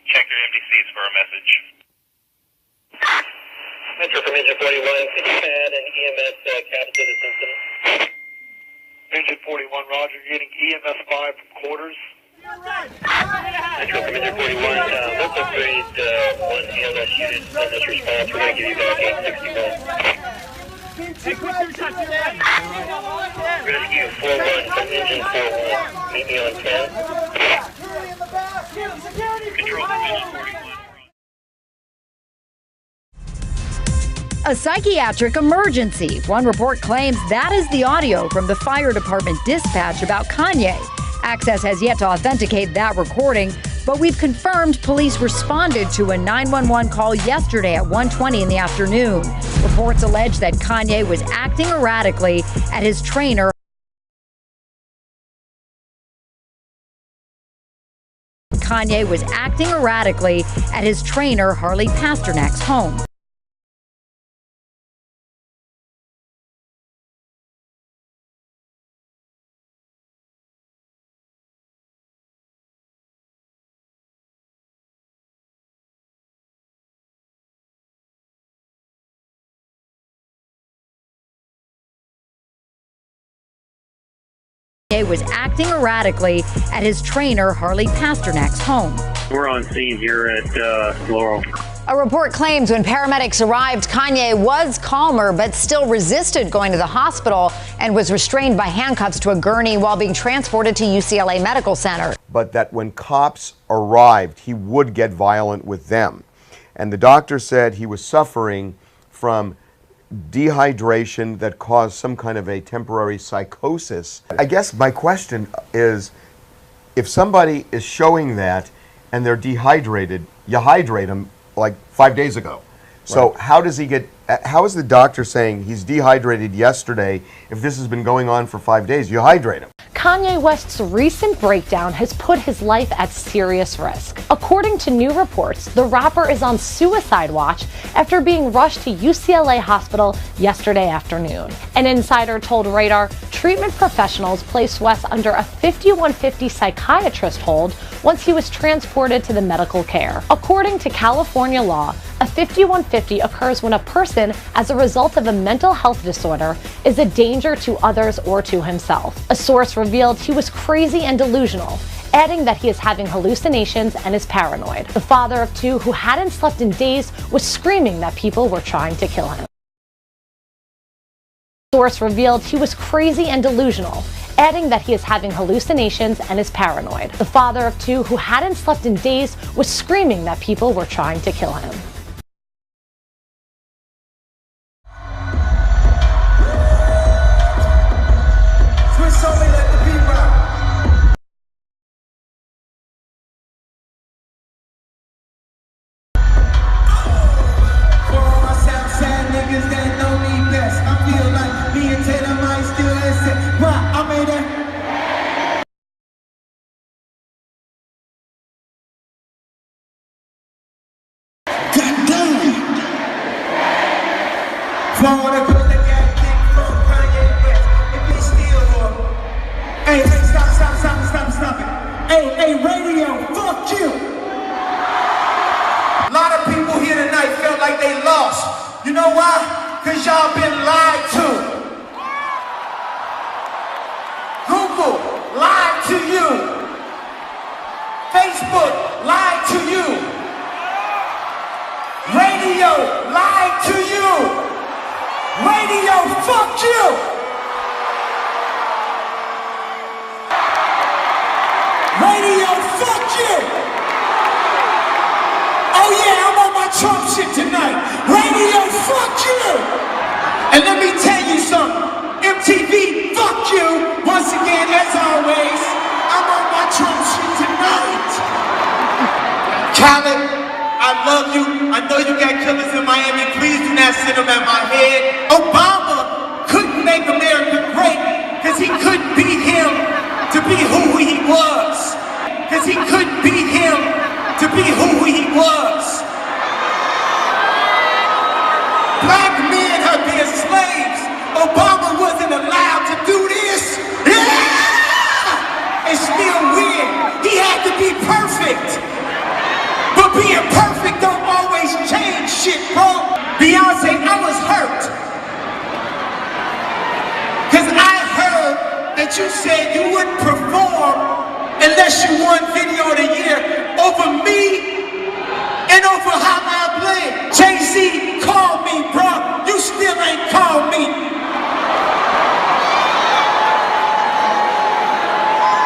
Check your MDCs for a message. Metro from Engine 41, could you add an EMS cabin to the system? Engine 41, roger, getting EMS 5 from quarters. Metro from Engine 41, let's upgrade one EMS unit in this response. We're going to give you back 861. Rescue 41 from Engine 41, meet me on 10. Control from Engine 41. A psychiatric emergency. One report claims that is the audio from the fire department dispatch about Kanye. Access has yet to authenticate that recording, but we've confirmed police responded to a 911 call yesterday at 1:20 in the afternoon. Reports allege that Kanye was acting erratically at his trainer. Harley Pasternak's home. Was acting erratically at his trainer Harley Pasternak's home. We're on scene here at Laurel. A report claims when paramedics arrived, Kanye was calmer but still resisted going to the hospital and was restrained by handcuffs to a gurney while being transported to UCLA Medical Center. But that when cops arrived, he would get violent with them. And the doctor said he was suffering from dehydration that caused some kind of a temporary psychosis. I guess my question is, if somebody is showing that and they're dehydrated, you hydrate them like 5 days ago. So right. How is the doctor saying he's dehydrated yesterday if this has been going on for 5 days? You hydrate him. Kanye-West's recent breakdown has put his life at serious risk. According to new reports, the rapper is on suicide watch after being rushed to UCLA Hospital yesterday afternoon. An insider told Radar treatment professionals placed West under a 5150 psychiatrist hold once he was transported to the medical care. According to California law, a 5150 occurs when a person, as a result of a mental health disorder, is a danger to others or to himself. A source revealed he was crazy and delusional, adding that he is having hallucinations and is paranoid. The father of two, who hadn't slept in days, was screaming that people were trying to kill him. The source revealed he was crazy and delusional, adding that he is having hallucinations and is paranoid. The father of two, who hadn't slept in days, was screaming that people were trying to kill him. Hey, stop it. Hey, radio, fuck you. A lot of people here tonight felt like they lost. You know why? Because y'all been lied to. Google lied to you. Facebook lied to you. Radio lied to you. Radio, fuck you. Radio, fuck you. Oh yeah, I'm on my Trump shit tonight. Radio, fuck you. And let me tell you something. MTV, fuck you. Once again, as always, I'm on my Trump shit tonight. Khaled, I love you. I know you got killers in Miami. Please do not send them at my head. Obama couldn't make America great because he couldn't be him to be who he was. Because he couldn't be him to be who he was. Black men have been slaves. Obama wasn't allowed to do this. Yeah! And still win. He had to be perfect. perfect. But being perfect don't always change shit, bro. Beyonce, I was hurt. Cause I heard that you said you wouldn't perform unless you won Video of the Year over me and over how I played. Jay-Z called me, bro. You still ain't called me.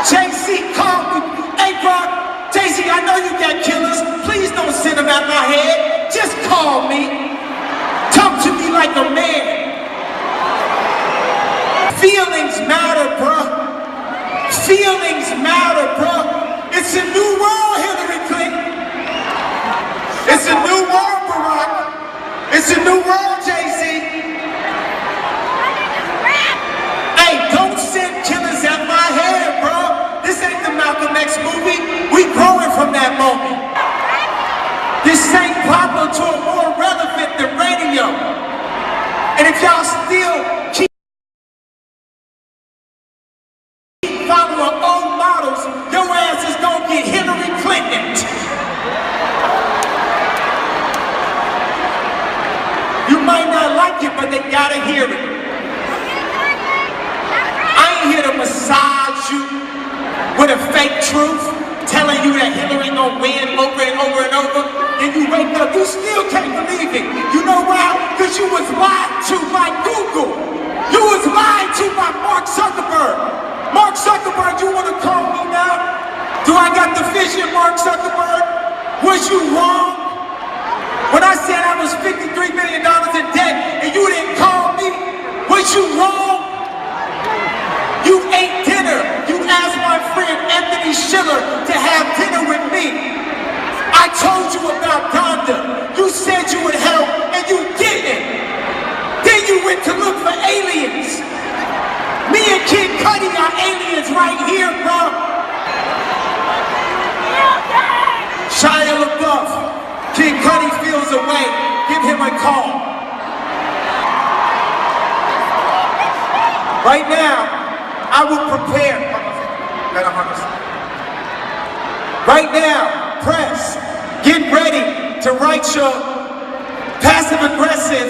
Jay-Z called me. Hey, bro, Jay-Z, I know you got killers. Please don't send them out my head. Just call me. Talk to me like a man. Feelings matter, bro. Feelings matter, bro. It's a new world, Hillary Clinton. It's a new world, Barack. It's a new world, Jay-Z. Hey, don't send killers at my head, bro. This ain't the Malcolm X movie. We growing from that moment. This ain't popular to a more relevant than radio. And if y'all still keep following old models, your ass is gonna get Hillary Clinton. You might not like it, but they gotta hear it. I ain't here to massage you with a fake truth, telling you that Hillary gonna win over and over and over, and you wake up, you still can't believe it. You know why? Because you was lied to by Google. You was lied to by Mark Zuckerberg. Mark Zuckerberg, you wanna call me now? Do I got the vision, Mark Zuckerberg? Was you wrong? When I said I was $53 million in debt and you didn't call me, was you wrong? You ate dinner. You asked my friend Anthony Schiller to have dinner with me. I told you about Donda. You said you would help and you didn't. Then you went to look for aliens. Me and Kid Cudi are aliens right here, bro. Shia LaBeouf. Kid Cudi feels away. Give him a call. Right now, I will prepare. Right now, press, get ready to write your passive-aggressive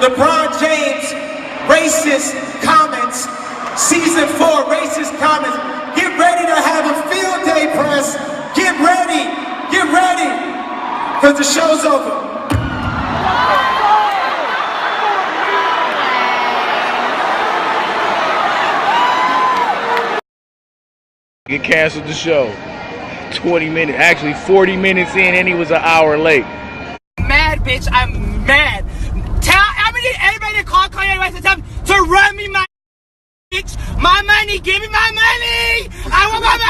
LeBron James racist comments. Season 4 racist comments. Get ready to have a field day, press. Get ready. Get ready. Because the show's over. Get canceled the show. 20 minutes, actually 40 minutes in, and he was an hour late. Mad, bitch, I'm mad. I'm gonna need anybody to call Kanye-West and tell him to run me my bitch. My money, give me my money. I want my money.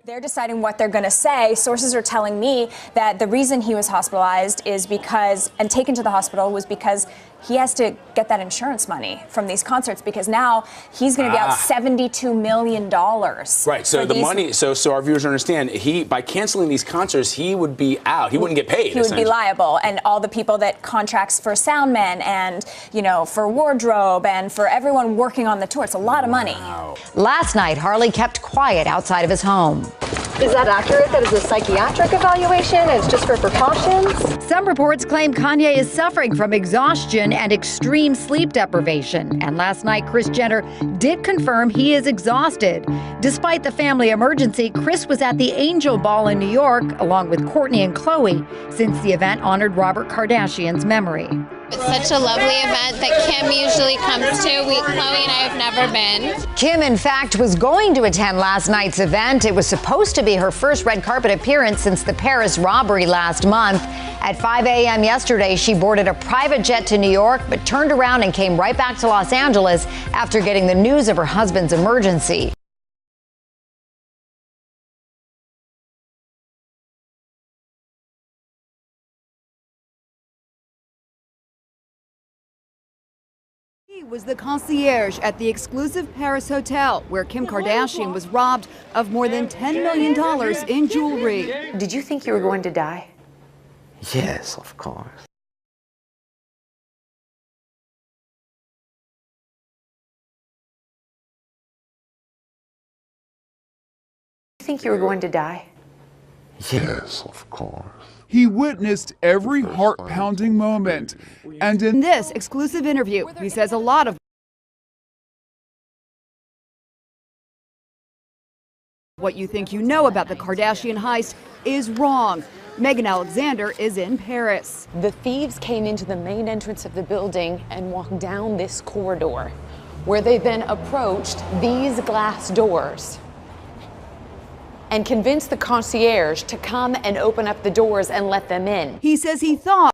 They're deciding what they're going to say. Sources are telling me that the reason he was hospitalized is because, and taken to the hospital, was because he has to get that insurance money from these concerts, because now he's going to be out $72 million. Right. So the money, so our viewers understand, by canceling these concerts, he would be out. He wouldn't get paid. He would be liable. And all the people that contracts for soundmen and, for wardrobe and for everyone working on the tour. It's a lot of money. Last night, Harley kept quiet outside of his home. Is that accurate? That is a psychiatric evaluation? It's just for precautions? Some reports claim Kanye is suffering from exhaustion and extreme sleep deprivation. And last night, Kris Jenner did confirm he is exhausted. Despite the family emergency, Kris was at the Angel Ball in New York, along with Kourtney and Khloe, since the event honored Robert Kardashian's memory. It's such a lovely event that Kim usually comes to. Khloe and I have never been. Kim, in fact, was going to attend last night's event. It was supposed to be her first red carpet appearance since the Paris robbery last month. At 5 a.m. yesterday, she boarded a private jet to New York, but turned around and came right back to Los Angeles after getting the news of her husband's emergency. He was the concierge at the exclusive Paris hotel where Kim Kardashian was robbed of more than $10 million in jewelry. Did you think you were going to die? Yes, of course. Did you think you were going to die? Yes, of course. He witnessed every heart-pounding moment. And in this exclusive interview, he says a lot of what you think you know about the Kardashian heist is wrong. Megan Alexander is in Paris. The thieves came into the main entrance of the building and walked down this corridor, where they then approached these glass doors and convinced the concierge to come and open up the doors and let them in. He says he thought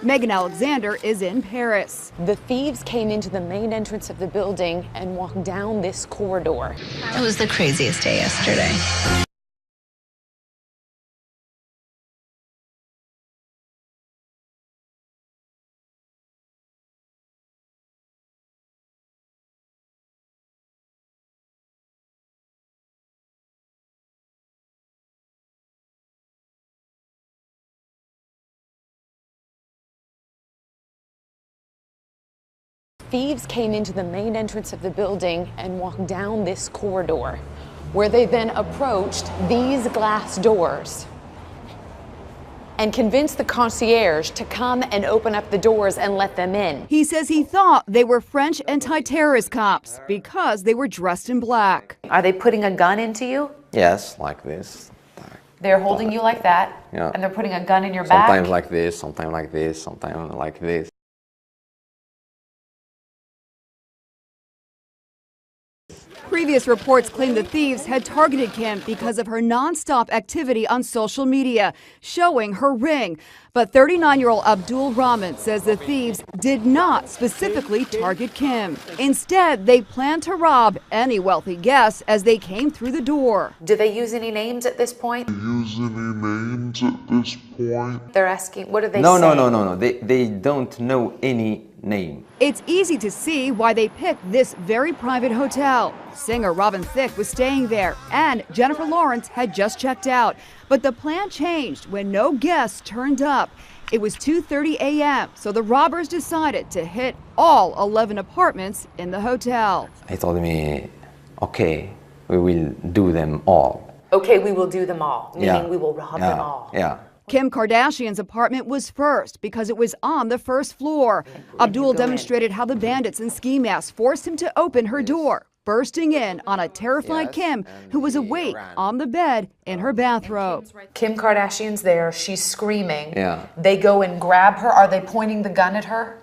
Megan Alexander is in Paris. The thieves came into the main entrance of the building and walked down this corridor. It was the craziest day yesterday. Thieves came into the main entrance of the building and walked down this corridor, where they then approached these glass doors and convinced the concierge to come and open up the doors and let them in. He says he thought they were French anti-terrorist cops because they were dressed in black. Are they putting a gun into you? Yes, like this. They're holding you like that, yeah. And they're putting a gun in your back? Sometimes like this, sometimes like this, sometimes like this. Previous reports claim the thieves had targeted Kim because of her nonstop activity on social media, showing her ring. But 39-year-old Abdul Rahman says the thieves did not specifically target Kim. Instead, they planned to rob any wealthy guest as they came through the door. Do they use any names at this point? They're asking, what do they say? No. They don't know any name. It's easy to see why they picked this very private hotel. Singer Robin Thicke was staying there, and Jennifer Lawrence had just checked out. But the plan changed when no guests turned up. It was 2:30 a.m., so the robbers decided to hit all 11 apartments in the hotel. They told me, okay, we will do them all. Okay, we will do them all, meaning Yeah. we will rob them all. Yeah. Kim Kardashian's apartment was first because it was on the first floor. Abdul demonstrated how the bandits in ski masks forced him to open her door. bursting in on a terrified Kim who was awake on the bed in her bathrobe. Kim Kardashian's there. She's screaming. Yeah. They go and grab her. Are they pointing the gun at her?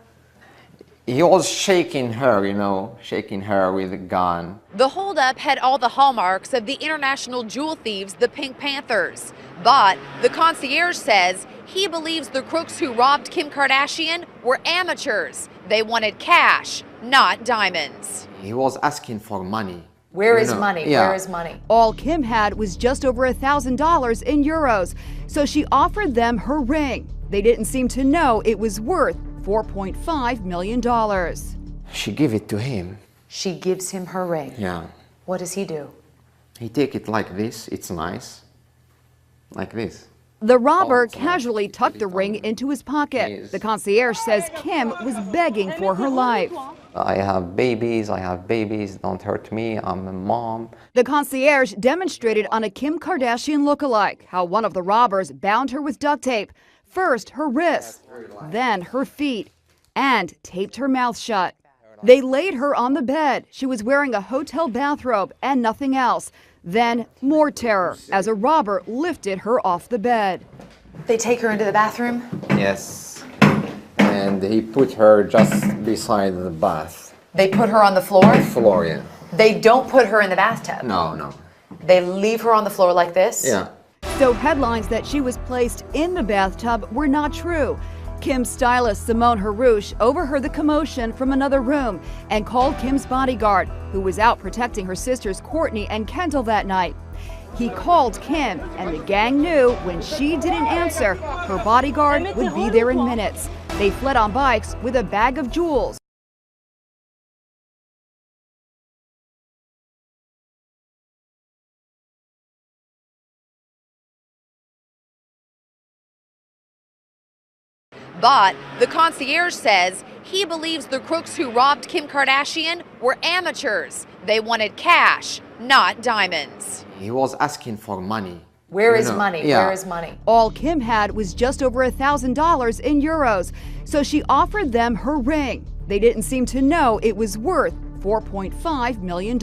He was shaking her, you know, shaking her with a gun. The holdup had all the hallmarks of the international jewel thieves, the Pink Panthers. But the concierge says he believes the crooks who robbed Kim Kardashian were amateurs. They wanted cash, not diamonds. He was asking for money. Where is money? Yeah. Where is money? All Kim had was just over $1,000 in euros, so she offered them her ring. They didn't seem to know it was worth $4.5 million. She gave it to him. She gives him her ring. Yeah. What does he do? He take it like this. It's nice. Like this. The robber casually tucked the ring into his pocket. The concierge says Kim was begging for her life. I have babies, don't hurt me, I'm a mom. The concierge demonstrated on a Kim Kardashian lookalike how one of the robbers bound her with duct tape. First her wrists, then her feet, and taped her mouth shut. They laid her on the bed. She was wearing a hotel bathrobe and nothing else. Then more terror as a robber lifted her off the bed. They take her into the bathroom? Yes. And he put her just beside the bath. They put her on the floor? On the floor, yeah. They don't put her in the bathtub? No. They leave her on the floor like this? Yeah. So headlines that she was placed in the bathtub were not true. Kim's stylist Simone Harouche overheard the commotion from another room and called Kim's bodyguard, who was out protecting her sisters Kourtney and Kendall that night. He called Kim, and the gang knew when she didn't answer, her bodyguard would be there in minutes. They fled on bikes with a bag of jewels. But the concierge says he believes the crooks who robbed Kim Kardashian were amateurs. They wanted cash, not diamonds. He was asking for money. Where is money? Yeah. Where is money? All Kim had was just over $1,000 in euros, so she offered them her ring. They didn't seem to know it was worth $4.5 million.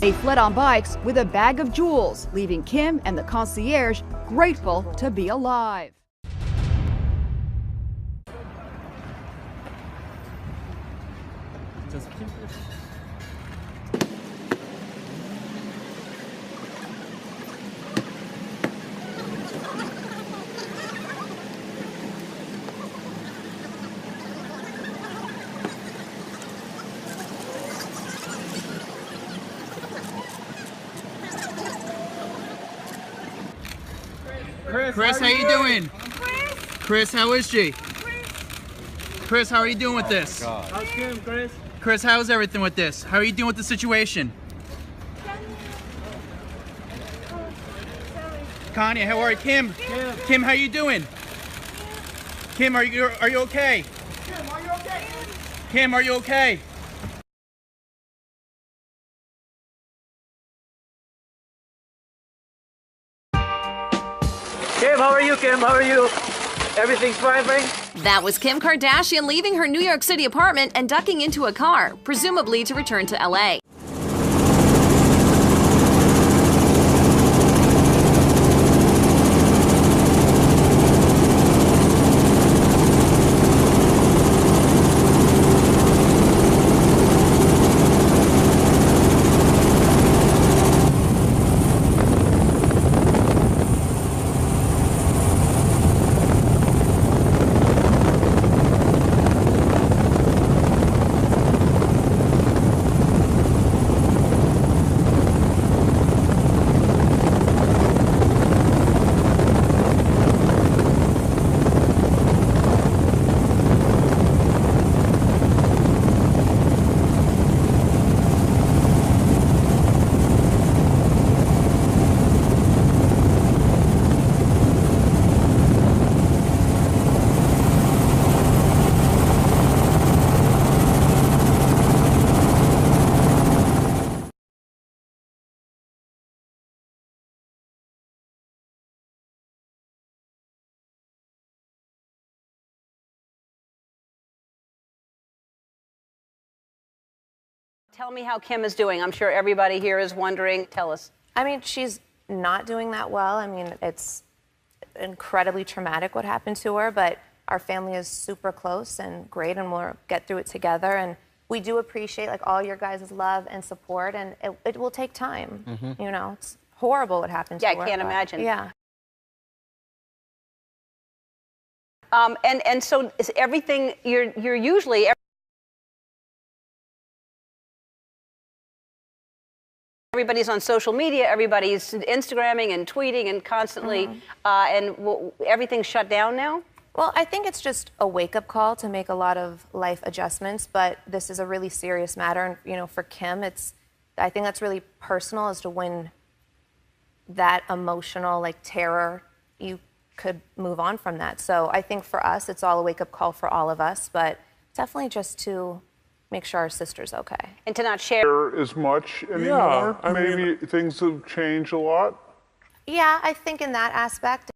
They fled on bikes with a bag of jewels, leaving Kim and the concierge grateful to be alive. Chris, how you doing? Chris, how is she? Chris, how are you doing with this? How's Kim, Chris? Chris, how's everything with this? How are you doing with the situation? Kanye, how are you? Kim, how you doing? Kim, are you okay? Kim, are you okay? Kim, how are you, Kim? How are you? Everything's fine, right? That was Kim Kardashian leaving her New York City apartment and ducking into a car, presumably to return to LA. Tell me how Kim is doing. I'm sure everybody here is wondering. Tell us. I mean, she's not doing that well. I mean, it's incredibly traumatic what happened to her, but our family is super close and great, and we'll get through it together. And we do appreciate like all your guys' love and support, and it will take time. Mm-hmm. You know, it's horrible what happened to her. Yeah, I can't imagine. Yeah. And so is everything you're usually. Everybody's on social media, everybody's Instagramming and tweeting and constantly, everything's shut down now? Well, I think it's just a wake-up call to make a lot of life adjustments, but this is a really serious matter. And, you know, for Kim, I think that's really personal as to when that emotional, like, terror, you could move on from that. So I think for us, it's all a wake-up call for all of us, but definitely just to make sure our sister's okay. And to not share as much anymore. Yeah, maybe things have changed a lot. Yeah, I think in that aspect.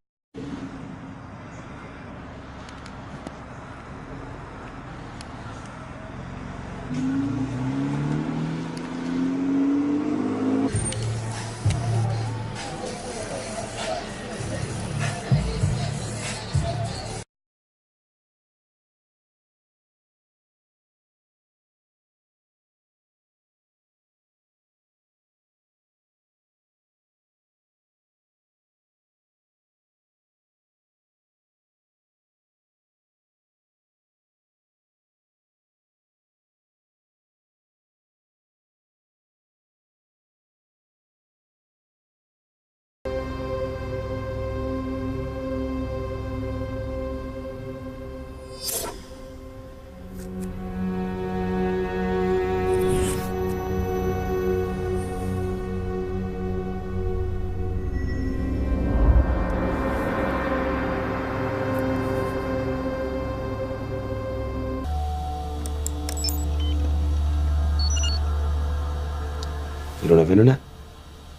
You don't have internet?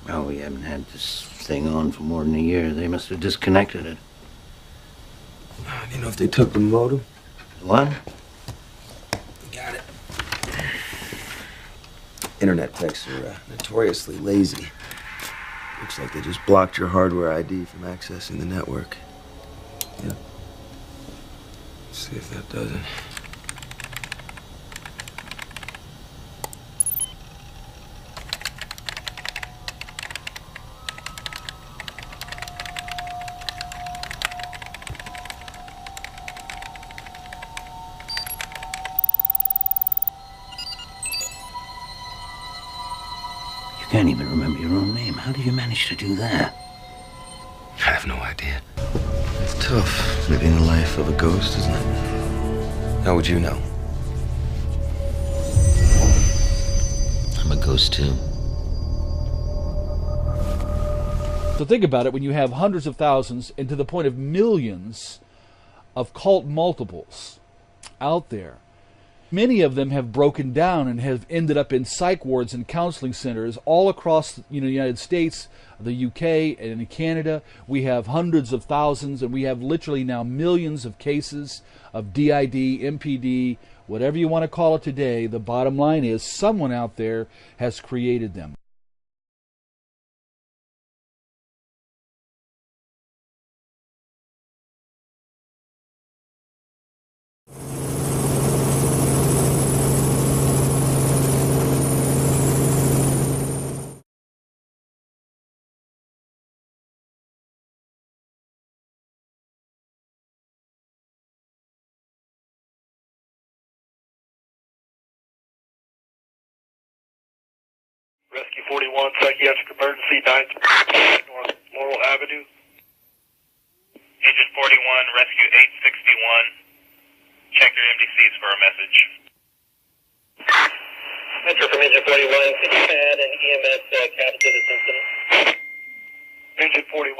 Well, we haven't had this thing on for more than a year. They must have disconnected it. Do you know if they took the modem? What? Got it. Internet techs are notoriously lazy. Looks like they just blocked your hardware ID from accessing the network. Yeah. See if that does it. You can't even remember your own name. How did you manage to do that? I have no idea. It's tough living the life of a ghost, isn't it? How would you know? I'm a ghost too. So think about it, when you have hundreds of thousands and to the point of millions of cult multiples out there, many of them have broken down and have ended up in psych wards and counseling centers all across the United States, the UK, and in Canada. We have hundreds of thousands, and we have literally now millions of cases of DID, MPD, whatever you want to call it today. The bottom line is someone out there has created them. Rescue 41, psychiatric emergency, 9th North Laurel Avenue. Agent 41, Rescue 861. Check your MDCs for a message. Metro from Agent 41, could you add an EMS cab to this incident? Agent 41.